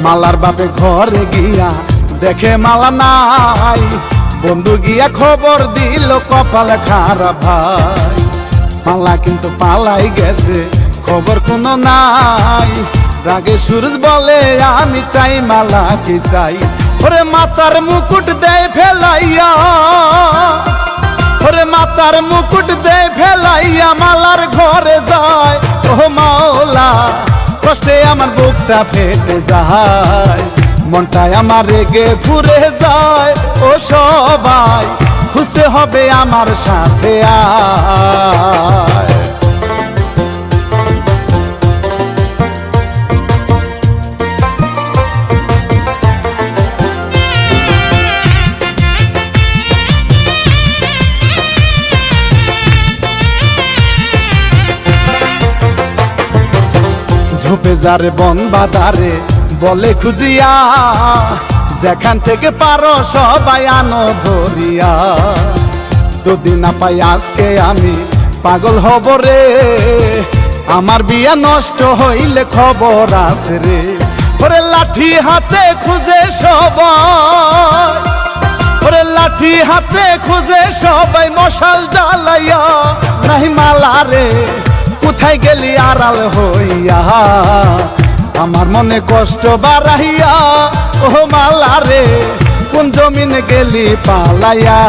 মালার বাপে ঘরে গিয়া দেখে মালা নাই, বন্ধু গিয়া খবর দিল কপালে খারাপ ভাই। মালা কিন্তু পালাই গেছে, খবর কোনো নাই। রাগে সুরজ বলে আমি চাই মালা কি চাই, ওরে মাতার মুকুট দেয় ফেলাইয়া, ওরে মাতার মুকুট দেয় ফেলাইয়া মালার ঘরে যায়। ও মাওলা কষ্টে আমার বুকটা ফেটে যায়, মনটাই আমার রেগে ঘুরে যায়। ও সবাই খুঁজতে হবে আমার সাথে আয়। ঝোপে যারে বন বাদারে বলে খুঁজিয়া, যেখান থেকে পারো সবাই আনো ধরিয়া। যদি না পাই আজকে আমি পাগল হব রে, আমার বিয়া নষ্ট হইলে খবর আছে রে। ওরে লাঠি হাতে খুঁজে সবাই, ওরে লাঠি হাতে খুঁজে সবাই মশাল জ্বালাইয়া। নাই মালা রে কোথায় গেলি আড়াল হইয়া, আমার মনে কষ্ট বাড়াইয়া। ও মালা রে কোন জমিনে গেলি পালাইয়া।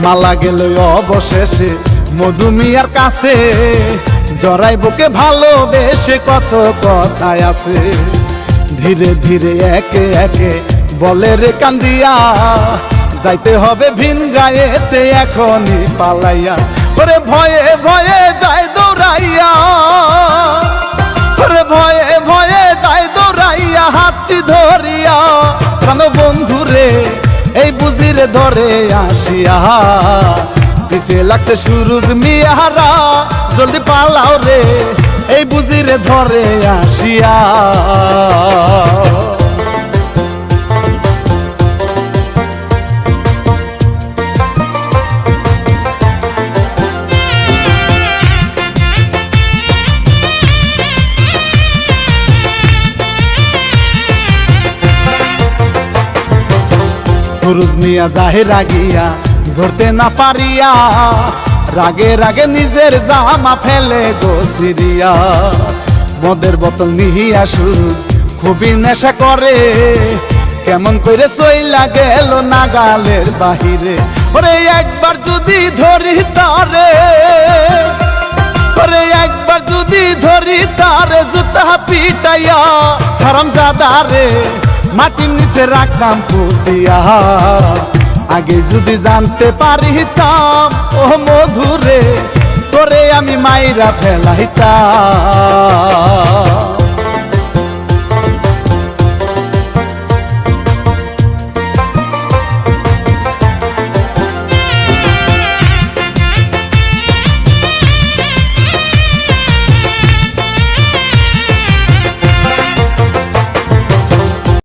মালা গেল অবশেষে মধুমিয়ার কাছে, জড়াই বুকে ভালোবেসে কত কথাই আছে। ধীরে ধীরে একে একে বলে রে কান্দিয়া, যাইতে হবে ভিন গায়েতে এখনই পালাইয়া। ওরে ভয়ে ভয়ে যায় দৌড়াইয়া, ওরে ভয়ে ভয়ে যায় দৌড়াইয়া হাতটি ধরিয়া। কেন বন্ধু রে এই বুঝিরে ধরে আসিয়া, পিছে লাগছে সুরজ মিয়ারা, জলদি পালাও রে এই বুঝিরে ধরে আসিয়া। সুরজ মিয়া জাহেরা গিয়া ধরতে না পারিয়া, রাগে রাগে নিজের জামা ফেলে গোসিরিয়া। মদের বোতল নিহিয়া সুরজ খুবই নেশা করে, কেমন করে চইলা গেল নাগালের বাহিরে। ওরে একবার যদি ধরি তারে, ওরে একবার যদি ধরি তারে জুতা পিটাইয়া। হারামজাদা রে মাটির নিচে রাখতাম পুতিয়া, আগে যদি জানতে পারিতাম ও মধুরে তোরে আমি মাইরা ফেলাইতাম।